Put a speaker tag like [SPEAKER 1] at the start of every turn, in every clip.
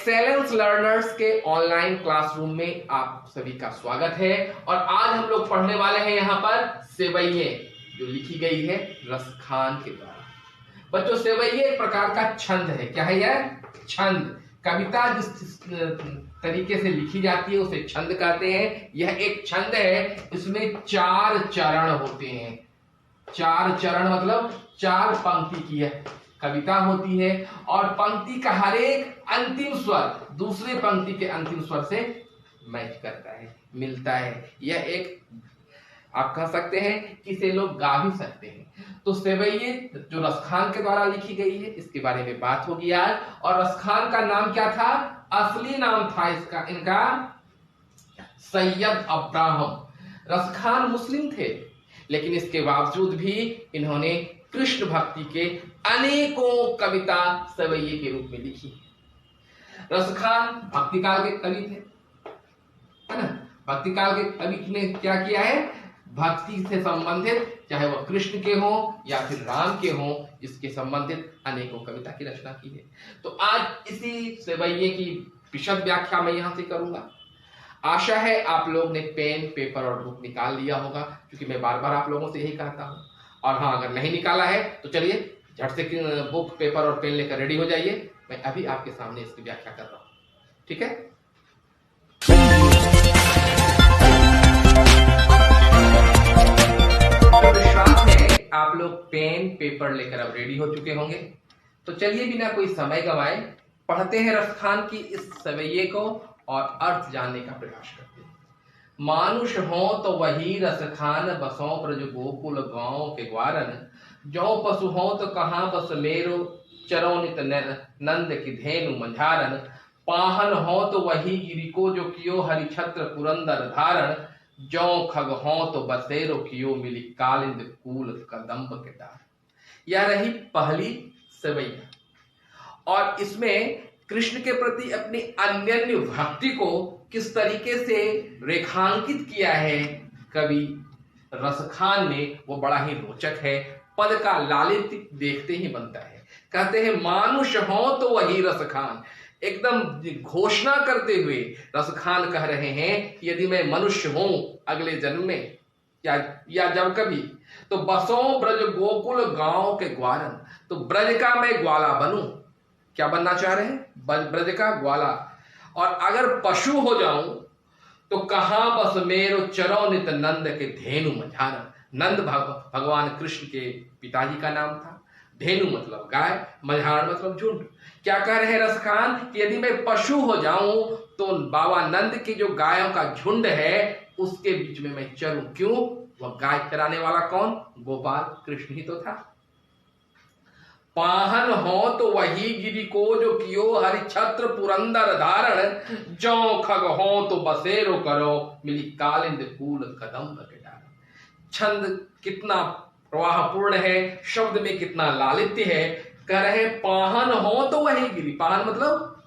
[SPEAKER 1] Excellence learners के online classroom में आप सभी का स्वागत है। और आज हम लोग पढ़ने वाले हैं यहाँ पर सेवैये, जो लिखी गई है रसखान के द्वारा। बच्चों, सेवैये एक प्रकार का छंद है। क्या है यह? छंद। कविता जिस तरीके से लिखी जाती है उसे छंद कहते हैं। यह एक छंद है। इसमें 4 चरण होते हैं। 4 चरण मतलब 4 पंक्ति की है कविता होती है, और पंक्ति का हर एक अंतिम स्वर दूसरे पंक्ति के अंतिम स्वर से मैच करता है, मिलता है। यह एक आप कह सकते हैं कि इसे लोग गा भी सकते हैं। तो सेवैये जो रसखान के द्वारा लिखी गई है, इसके बारे में बात होगी आज। और रसखान का नाम क्या था? असली नाम था इनका सैयद अब्राहम। रसखान मुस्लिम थे, लेकिन इसके बावजूद भी इन्होंने कृष्ण भक्ति के अनेकों कविता सेवैये के रूप में लिखी है। रसखान भक्ति काल के कवि थे, है ना। भक्ति काल के कवि ने क्या किया है? भक्ति से संबंधित, चाहे वह कृष्ण के हो या फिर राम के हो, इसके संबंधित अनेकों कविता की रचना की है। तो आज इसी सेवैये की विशद व्याख्या मैं यहां से करूंगा। आशा है आप लोग ने पेन, पेपर और बुक निकाल लिया होगा, क्योंकि मैं बार बार आप लोगों से यही कहता हूं। और हाँ, अगर नहीं निकाला है तो चलिए झट से बुक, पेपर और पेन लेकर रेडी हो जाइए। मैं अभी आपके सामने इसकी व्याख्या कर रहा हूं, ठीक है। तो विश्वास है आप लोग पेन, पेपर लेकर अब रेडी हो चुके होंगे। तो चलिए बिना कोई समय गंवाए पढ़ते हैं रसखान की इस सेवैये को और अर्थ जानने का प्रयास करते हैं। मानुष हो तो वही रसखान, बसों ब्रज गोकुल गांव के ग्वारन। जो पशु हो तो कहाँ बस मेरो, चरो नित नंद की धेनु मंझारन। पाहन हो तो वही गिरि को, जो कियो हरि छत्र पुरंदर धारण। जो खग हो तो बसेरो कियो, मिली कालिंद कूल कदम्ब के डार। यह रही पहली सेवैया, और इसमें कृष्ण के प्रति अपनी अनन्य भक्ति को किस तरीके से रेखांकित किया है कवि रसखान ने, वो बड़ा ही रोचक है। पद का लालित्य देखते ही बनता है। कहते हैं मानुष हो तो वही रसखान। एकदम घोषणा करते हुए रसखान कह रहे हैं कि यदि मैं मनुष्य हूं अगले जन्म में या जब कभी, तो बसों ब्रज गोकुल गांव के ग्वारन, तो ब्रज का मैं ग्वाला बनूं। क्या बनना चाह रहे हैं? ब्रज का ग्वाला। और अगर पशु हो जाऊं तो कहां बस मेरो, चरो नित नंद के धेनु मंझारन। नंद भगवान कृष्ण के पिताजी का नाम था। धेनु मतलब गाय, मंझार मतलब झुंड। क्या कह रहे हैं रसखान कि यदि मैं पशु हो जाऊं तो बाबा नंद की जो गायों का झुंड है उसके बीच में मैं चरूं। क्यों? वह गाय चराने वाला कौन? गोपाल कृष्ण ही तो था। पाहन हो तो वही गिरि को, जो कियो हरि छत्र पुरंदर धारण। जो खग हो तो बसेरो करो, मिली कालिंद कूल कदम्ब के डार। छंद कितना प्रवाहपूर्ण है, शब्द में कितना लालित्य है। कह रहे पाहन हो तो वही गिरि। पाहन मतलब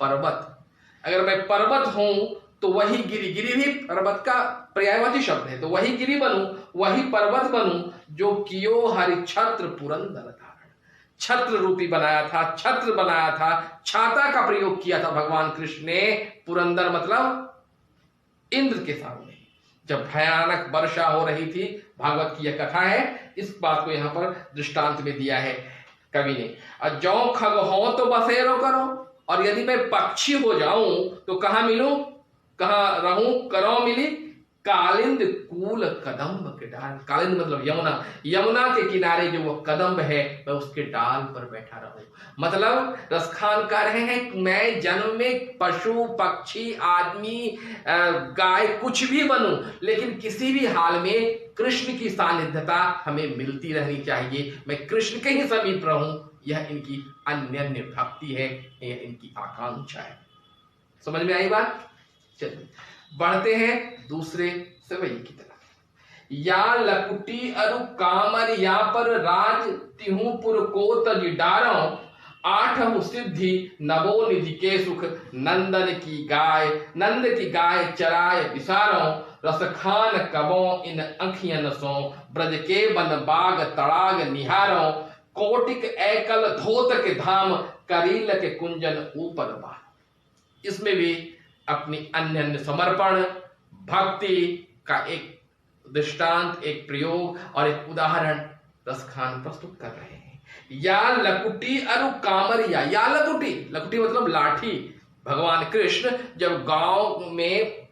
[SPEAKER 1] पर्वत। अगर मैं पर्वत हूं तो वही गिरि। गिरि भी पर्वत का पर्यायवाची शब्द है। तो वही गिरि बनूं, वही पर्वत बनूं, जो कियो हरि छत्र पुरंदर धारण। छत्र रूपी बनाया था, छत्र बनाया था, छाता का प्रयोग किया था भगवान कृष्ण ने। पुरंदर मतलब इंद्र के सामने, जब भयानक वर्षा हो रही थी। भागवत की यह कथा है, इस बात को यहां पर दृष्टांत में दिया है कवि ने। और जो खग हो तो बसेरो करो, और यदि मैं पक्षी हो जाऊं तो कहां मिलूं, कहां रहूं, करो मिली कालिंद कूल कदम्ब के डाल। कालिंद मतलब यमुना। यमुना के किनारे जो वो कदम्ब है, मैं उसके डाल पर बैठा रहूं। मतलब रसखान कह रहे हैं मैं जन्म में पशु, पक्षी, आदमी, गाय कुछ भी बनूं, लेकिन किसी भी हाल में कृष्ण की सानिध्यता हमें मिलती रहनी चाहिए। मैं कृष्ण के ही समीप रहूं। यह इनकी अनन्य भक्ति है, यह इनकी आकांक्षा है। समझ में आई बात? चलिए बढ़ते हैं दूसरे सेवैये की तरफ। या लकुटी अरु कामर, या पर राज तिहु पुर को तज डारो। आठहु सिद्धि नवो निधि के सुख, नंदन की गाय चराय विसारो। रसखान कबो इन अखियन सो, ब्रज के बन बाग तड़ाग निहारो। कोटिक एकल धोत के धाम, करील के कुंजन ऊपर बार। इसमें भी अपनी अन्य समर्पण भक्ति का एक दृष्टांत, एक प्रयोग और एक उदाहरण रसखान प्रस्तुत कर रहे हैं। या लकुटी अरु कामरिया, या लकुटी, लकुटी मतलब लाठी। भगवान कृष्ण जब गांव में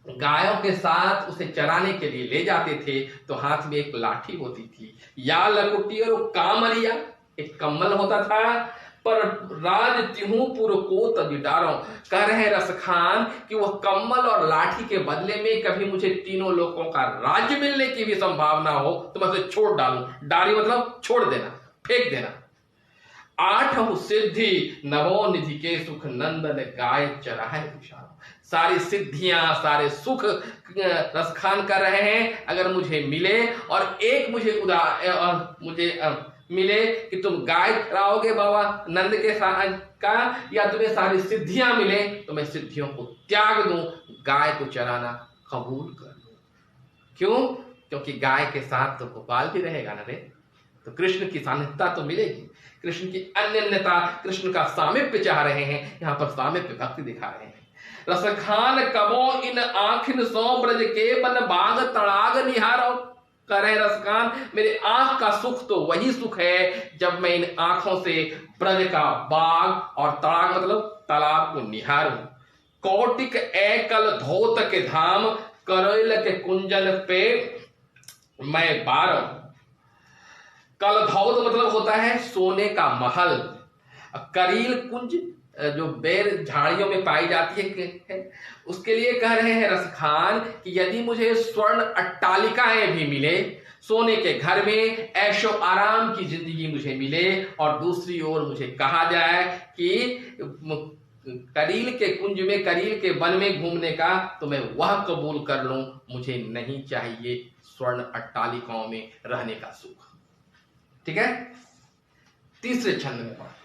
[SPEAKER 1] गायों के साथ उसे चराने के लिए ले जाते थे तो हाथ में एक लाठी होती थी। या लकुटी और कामरिया, एक कम्बल होता था। पर राज तिहू पुर को तबिडारों, कह रहे हैं रसखान कि वह कम्बल और लाठी के बदले में कभी मुझे तीनों लोगों का राज्य मिलने की भी संभावना हो तो मैं उसे छोड़ डालूं। डाली मतलब छोड़ देना, फेंक देना। आठ सिद्धि नवो निधि के सुख, नंदन गाय चराहे विशाल। सारी सिद्धियां सारे सुख रसखान कर रहे हैं अगर मुझे मिले, और एक मुझे मिले कि तुम गाय चराओगे बाबा नंद के साथ का, या तुम्हें सारी सिद्धियां मिले तो मैं सिद्धियों को त्याग दूं, गाय को चराना कबूल कर लूं। क्यों? क्योंकि गाय के साथ तो गोपाल भी रहेगा ना रे, तो कृष्ण की सानिध्यता तो मिलेगी, कृष्ण की अन्यन्यता, कृष्ण का सामिप्य चाह रहे हैं। यहां पर सामिप्य भक्ति दिखा रहे हैं। रसखान कबो इन आँखिन सो ब्रज के बन बाग तड़ाग निहारो, कह रहे रसखान मेरे आंख का सुख तो वही सुख है जब मैं इन आंखों से ब्रज का बाग और तड़ाग मतलब तालाब को निहारूं। कोटिक एकल धोत के धाम, करोल के कुंजन पे मैं बारम। कल धौत मतलब होता है सोने का महल। करील कुंज जो बेर झाड़ियों में पाई जाती है, उसके लिए कह रहे हैं रसखान कि यदि मुझे स्वर्ण अट्टालिकाएं भी मिले, सोने के घर में ऐशो आराम की जिंदगी मुझे मिले, और दूसरी ओर मुझे कहा जाए कि करील के कुंज में, करील के वन में घूमने का, तो मैं वह कबूल कर लूं। मुझे नहीं चाहिए स्वर्ण अट्टालिकाओं में रहने का सुख। ठीक है, तीसरे छंद में पढ़ते हैं।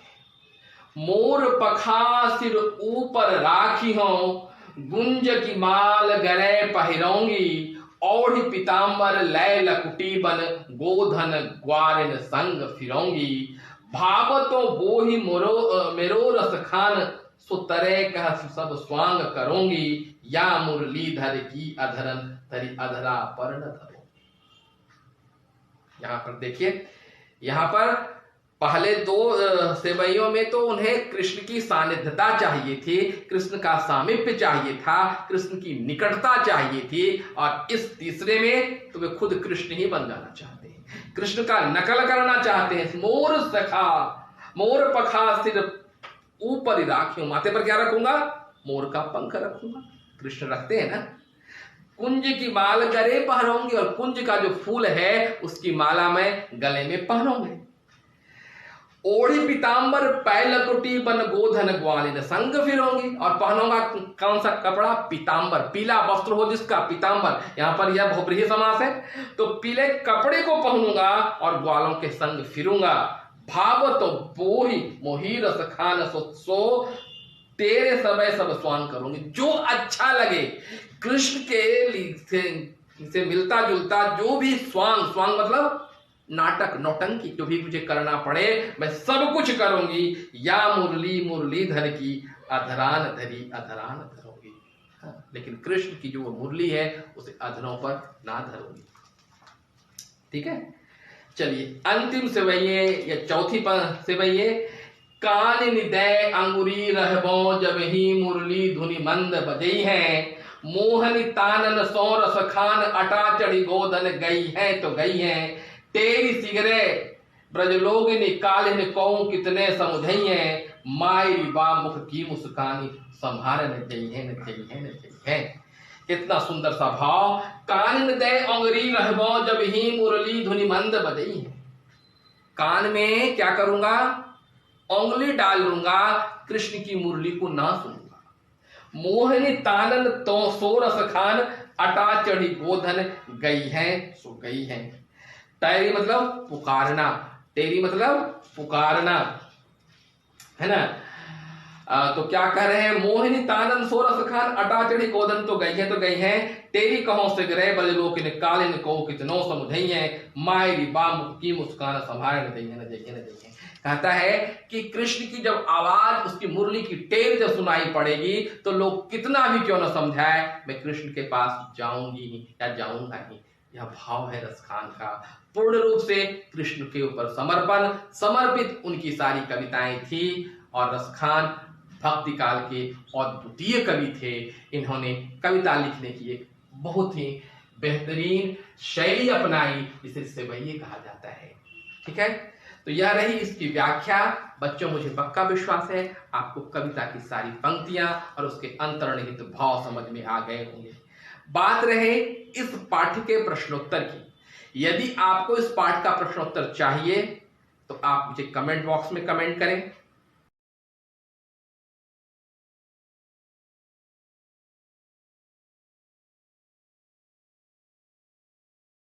[SPEAKER 1] मोर पखा सिर ऊपर राखी हो, गुंज की माल गले पहिरोंगी, और पीताम्बर लय लकुटी बन, गोधन ग्वारिन संग फिरोंगी। भावतो बोही मेरो रसखान, सुतरे कह सब स्वांग करोंगी, या मुरलीधर की अधरन तरी अधरा पर न धरो। यहां पर देखिए, यहां पर पहले दो सेवैयों में तो उन्हें कृष्ण की सानिध्यता चाहिए थी, कृष्ण का सामिप्य चाहिए था, कृष्ण की निकटता चाहिए थी, और इस तीसरे में तो वे खुद कृष्ण ही बन जाना चाहते हैं, कृष्ण का नकल करना चाहते हैं। मोर सखा मोर पखा सिर ऊपर ही राखियों, माथे पर क्या रखूंगा? मोर का पंख रखूंगा, कृष्ण रखते हैं ना। कुंज की माल गले पहनोंगे, और कुंज का जो फूल है उसकी माला मैं गले में पहनोंगे। ओढ़ी पीताम्बर पै लकुटी बन, गोधन ग्वालिन संग फिरोंगी, और पहनूंगा कौन सा कपड़ा? पीताम्बर, पीला वस्त्र हो जिसका, पीताम्बर। यहाँ पर यह बहुब्रीहि समास है, तो पीले कपड़े को पहनूंगा और ग्वालों के संग फिरूंगा। भाव तो बोही मोही रसखान, सो तेरे समय सब स्वांग करूंगी। जो अच्छा लगे, कृष्ण के से मिलता जुलता जो भी स्वांग, स्वांग मतलब नाटक नौटंकी, जो भी मुझे करना पड़े मैं सब कुछ करूंगी। या मुरली मुरलीधर की अधरान धरी अधरान धरूंगी। लेकिन कृष्ण की जो मुरली है उसे अधरों पर ना धरूंगी। ठीक है, चलिए अंतिम सेवैये या चौथी सेवैये। कान निदय अंगुरी रहबो, जब ही मुरली धुनि मंद बजई है। मोहनी तानन सो रसखान, अटा चढ़ी गोधन गई है तो गई है। तेरी सिगरे ब्रजलोगिनी, कालिन कौं कितने समुझई है। मायरी बा मुख की मुस्कानी, संभार न जई है न जई है न जई है। कितना सुंदर सा भाव। कान दे अंगुरी रहबो, जब ही मुरली धुनि मंद बजई है। कान में क्या करूंगा? उंगली डाल लूंगा, कृष्ण की मुरली को ना सुनूंगा। मोहनी तानन तो सो रसखान, अटा चढ़ी गोधन गई है सो गई है। टैरी मतलब पुकारना, टेरी मतलब पुकारना, है ना। तो क्या कह रहे हैं, मोहिनी तानन सोरस खान अटाचड़ी कोदन तो गई हैं तेरी कहो से ग्रह बल लोक ने कालिन को कितनो समुझई है मायरी बाम की मुस्कान संभाल दई है न देखे। कहता है कि कृष्ण की जब आवाज, उसकी मुरली की टेर जब सुनाई पड़ेगी तो लोग कितना भी क्यों न समझाए, मैं कृष्ण के पास जाऊंगी या जाऊंगा ही। यह भाव है रसखान का, पूर्ण रूप से कृष्ण के ऊपर समर्पित उनकी सारी कविताएं थी। और रसखान भक्ति काल के अद्वितीय कवि थे। इन्होंने कविता लिखने की एक बहुत ही बेहतरीन शैली अपनाई, जिसे सेवैये कहा जाता है। ठीक है, तो यह रही इसकी व्याख्या। बच्चों, मुझे पक्का विश्वास है आपको कविता की सारी पंक्तियां और उसके अंतर्निहित भाव समझ में आ गए होंगे। बात रहे इस पाठ के प्रश्नोत्तर की। यदि आपको इस पाठ का प्रश्नोत्तर चाहिए तो आप मुझे कमेंट बॉक्स में कमेंट करें।